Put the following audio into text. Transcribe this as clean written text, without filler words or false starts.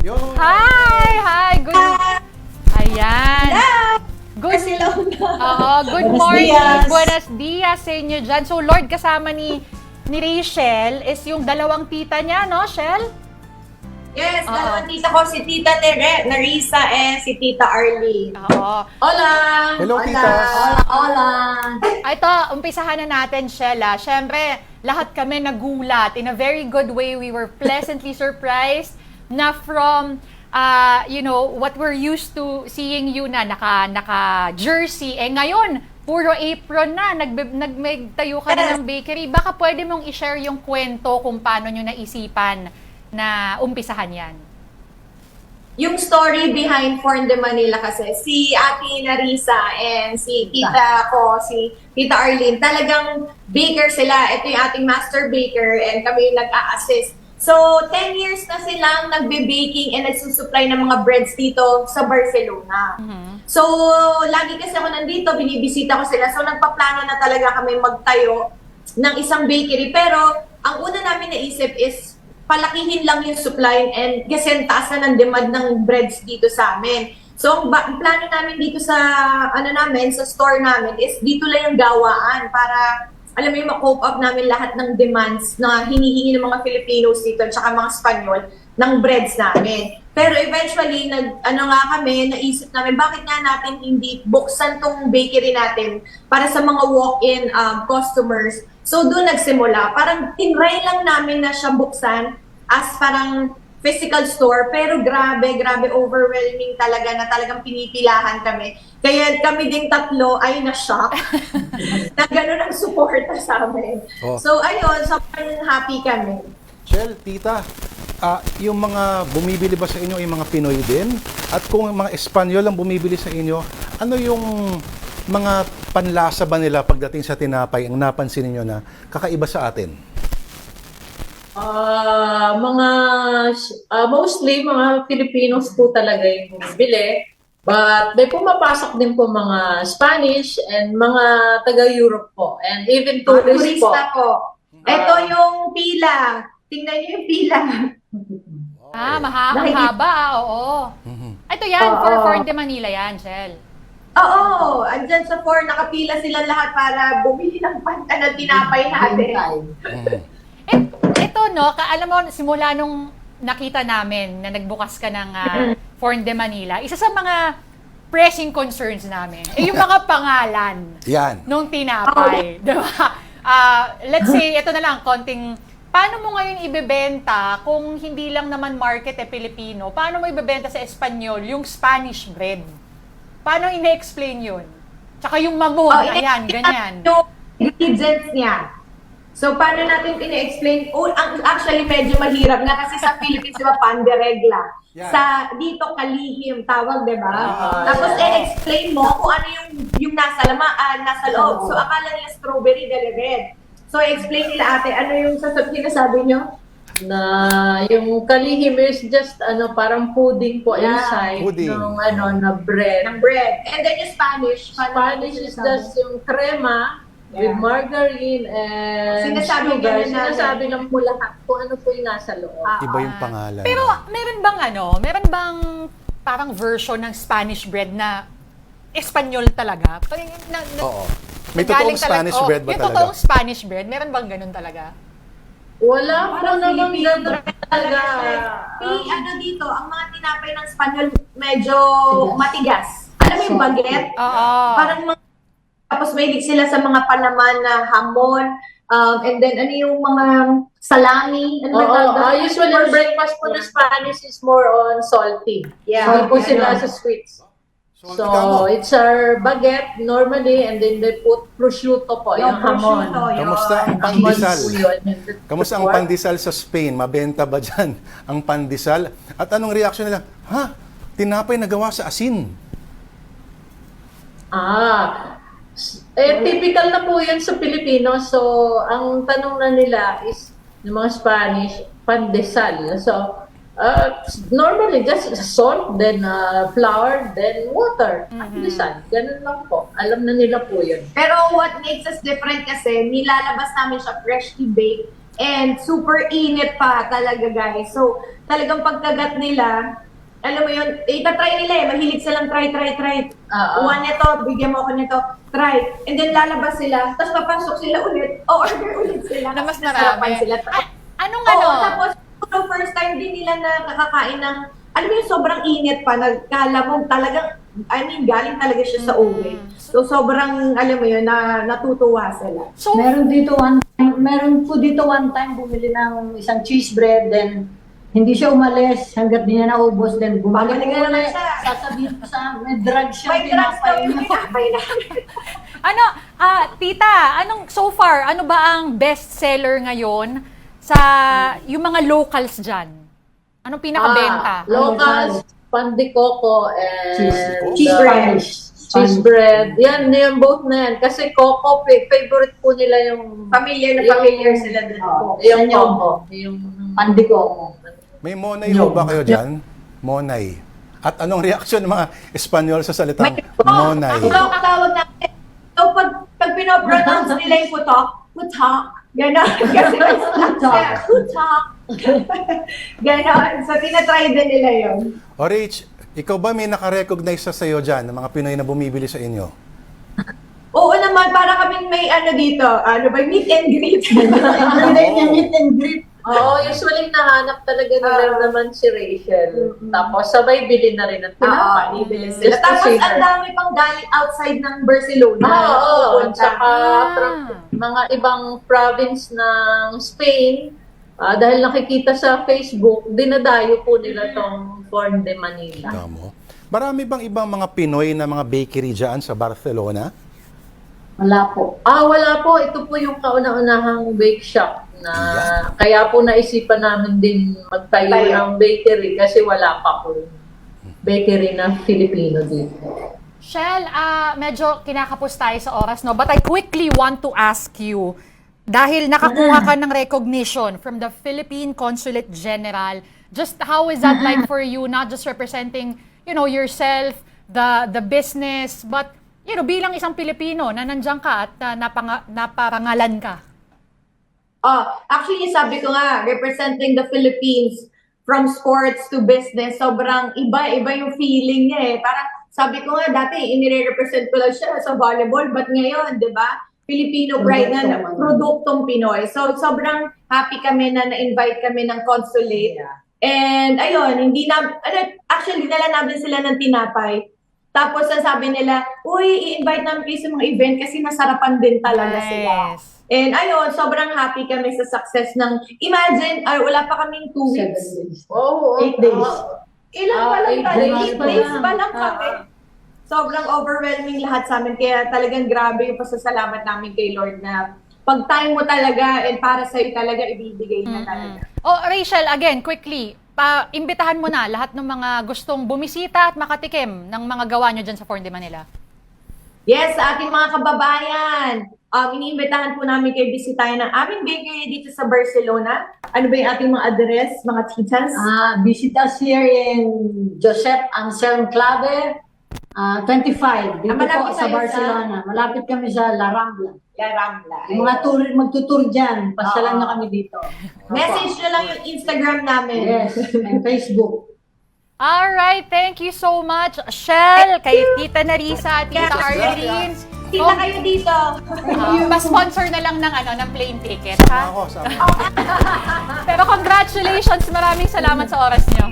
Yo! Hi! Hi! Good... Ayan. Good, good morning. Buenos dias sa inyo dyan. So, Lord, kasama ni Rachel is yung dalawang tita niya, no, Shell? Yes, dalawang tita ko, si Tita Narisa and si Tita Arlene. Oo. Hola! Hello, Hola! titas! Hola! Ito, umpisahan na natin, Shell. Siyempre, lahat kami nagulat. In a very good way, we were pleasantly surprised na from what we're used to seeing you na naka-jersey. Ngayon, puro apron na. Nagtayo ka na ng bakery. Baka pwede mong i-share yung kwento kung paano nyo naisipan na umpisahan yan. Yung story behind Forn de Manila kasi, si Ate Narisa and si tita ko, si Tita Arlene, talagang baker sila. Ito yung ating master baker and kami yung nag-a-assist. So, 10 years na silang nagbe-baking and nagsusupply ng mga breads dito sa Barcelona. Mm-hmm. So, lagi kasi ako nandito, binibisita ko sila. So, nagpaplano na talaga kami magtayo ng isang bakery. Pero, ang una namin naisip is palakihin lang yung supply and kasi taas na ng demand ng breads dito sa amin. So, ang plano namin dito sa, sa store namin is dito lang yung gawaan para alam mo yung ma-cope up namin lahat ng demands na hinihingi ng mga Filipinos dito at saka mga Spanyol ng breads namin. Pero eventually, naisip namin, bakit nga natin hindi buksan tong bakery natin para sa mga walk-in customers. So doon nagsimula. Parang tinry lang namin na siya buksan as parang physical store, pero grabe overwhelming talaga na talagang pinipilahan kami. Kaya kami ding tatlo ay na-shock na gano'n ang suporta sa amin. Oh. So ayun, sobrang happy kami. Shell, tita, yung mga bumibili ba sa inyo yung mga Pinoy din? At kung mga Espanyol ang bumibili sa inyo, ano yung mga panlasa ba nila pagdating sa tinapay ang napansin niyo na kakaiba sa atin? Mostly mga Filipinos po talaga yung bumibili. But may pumapasok din po mga Spanish and mga taga-Europe po. And even tourists po. Turista po. Ito yung pila. Tingnan niyo yung pila. Mahaba, oo. Ito yan, for Forn de Manila yan, Shell. Oo, andyan sa 4, nakapila sila lahat para bumili ng tinapay natin. Ito, no, alam mo, simula nung nakita namin na nagbukas ka ng Forn de Manila, isa sa mga pressing concerns namin, yung mga pangalan nung tinapay. Diba? Let's say, ito na lang, konting, paano mo ngayon ibebenta kung hindi lang naman market Pilipino? Paano mo ibebenta sa Espanyol yung Spanish bread? Paano ina-explain yun? Tsaka yung mamon, ayan, ganyan. Yung ingredients niya. So, paano natin ina-explain? Actually, medyo mahirap na kasi sa Philippines, di ba, pan de regla. Yeah. Sa dito, kalihim, tawag, di ba? Tapos, i-explain mo kung ano yung nasa loob. So, akala nila strawberry delivered. So, i-explain nila ate, ano yung sinasabi nyo? Na yung kalihim is just parang pudding po inside Pudding. na bread. Ng bread. And then yung Spanish. Spanish is just yung crema with margarine and Sinasabi sugar. ganun natin. Sinasabi lang po lahat kung ano po yung nasa loob. Iba yung pangalan. Pero meron bang parang version ng Spanish bread na Espanyol talaga? Oo. May totoong Spanish bread ba yung talaga? totoong Spanish bread, meron bang ganun talaga? Wala po Parang naman Filipino ganun bread talaga. dito, ang mga tinapay ng Spanyol medyo matigas. Alam mo yung baguette? Oo. Parang tapos may sila sa mga palaman na hamon, and then ano yung mga salami. Usually ang breakfast po ng Spanish is more on salty. Yeah. Hindi po sila sa sweets. So, it's our baguette normally and then they put prosciutto po, yung hamon. Kamusta ang Hamon pandesal? po yun. Kamusta ang pandesal sa Spain? Mabenta ba dyan ang pandesal? At anong reaction nila? Tinapay na gawa sa asin. Typical na po yan sa Pilipino. So, ang tanong na nila is, ng mga Spanish, pandesal. So, normally, just salt, then flour, then water. Pandesal. Ganun lang po. Alam na nila po yun. Pero what makes us different kasi, nilalabas namin siya freshly baked And super init pa talaga, guys. So, talagang pagkagat nila, alam mo yun, itatry nila eh. Mahilig silang try. One nito, bigyan mo ako nito, try. And then lalabas sila, tapos papasok sila ulit, o order ulit sila. Na mas Nasarapan marami. sila. Anong Oo, ano? tapos first time din nila na nakakain ng, alam mo yung sobrang init pa, nagkala mo talagang, galing talaga siya sa uwi. So sobrang, alam mo yun, natutuwa sila. So, Meron po dito one time bumili ng isang cheese bread, then hindi siya umalis hanggat di niya naubos, then bumalik Babalik na naman ulit. siya. Sasabihin ko sa may drug siya. May drugs daw yung pinapay namin. ano, tita, so far, ano ba ang best seller ngayon sa yung mga locals dyan? Anong pinakabenta? Locals, pandikoko and Cheese bread. cheese bread. Yan, both na yan. Kasi coco, favorite po nila yung Familiar sila dun. yung coco. Yung Pandiko. May monay ho ba kayo dyan? Monay. At anong reaksyon ng mga Espanyol sa salitang monay? Ang tawag natin. So, pag pinopronounce nila yung putok, gano'n. Kasi putok. Gano'n. So, tinatry din nila yun. O Rach, ikaw ba may nakarecognize sa sayo dyan ng mga Pinoy na bumibili sa inyo? Oo naman, para kaming may dito. Meet and greet. Meet and greet. Oo, usually nahanap talaga nila naman si Rachel. Tapos sabay bili na rin at tinapay. Bibili Just sila. to Tapos see ang her. dami pang galing outside ng Barcelona. Oo, at Pupunta. saka from mga ibang province ng Spain, dahil nakikita sa Facebook, dinadayo po nila tong Forn de Manila. Tamo. Marami bang ibang mga Pinoy na mga bakery dyan sa Barcelona? Wala po. Wala po. Ito po yung kauna-unahang bake shop na kaya po naisipan namin din magtayo ng bakery kasi wala pa po bakery na Filipino dito. Shell, medyo kinakapos tayo sa oras, no? But I quickly want to ask you, dahil nakakuha ka ng recognition from the Philippine Consulate General, just how is that like for you, not just representing, yourself, the business, but, bilang isang Pilipino na nandiyan ka at naparangalan ka? Actually, sabi ko nga, representing the Philippines from sports to business, sobrang iba yung feeling niya eh. Parang sabi ko nga, dati inire-represent ko lang siya sa volleyball, but ngayon, di ba? Filipino pride na produktong Pinoy. So, sobrang happy kami na na-invite kami ng consulate. And ayun, actually, dinala namin sila ng tinapay. Tapos, ang sabi nila, uy, i-invite namin kayo sa mga event kasi nasarapan din talaga sila. And ayun, sobrang happy kami sa success ng, imagine, wala pa kaming 2 weeks. 8 days. Ilan pa lang 8 tayo? days 8 days pa lang kami. Sobrang overwhelming lahat sa amin. Kaya talagang grabe yung pasasalamat namin kay Lord na pag time mo talaga and para sa'yo talaga, ibibigay niya talaga. Rachel, again, quickly, imbitahan mo na lahat ng mga gustong bumisita at makatikim ng mga gawa nyo dyan sa Forn de Manila. Yes, sa ating mga kababayan, iniimbitahan po namin kayo bisitahin ng aming bakery dito sa Barcelona. Ano ba yung ating mga address, mga titas? Visit us here in Josep Anselm Clave, 25. Dito malapit po sa tayo Barcelona. Malapit kami sa La Rambla. La Rambla. Yung mga magtutur dyan, pasyalan na kami dito. Message nyo lang yung Instagram namin. Yes, and Facebook. Alright, thank you so much, Shell, kay Tita Narisa at Tita Arlene. Sila kayo dito. Pa-sponsor na lang ng plane ticket, ha? Ako, sama. Pero congratulations, maraming salamat sa oras nyo.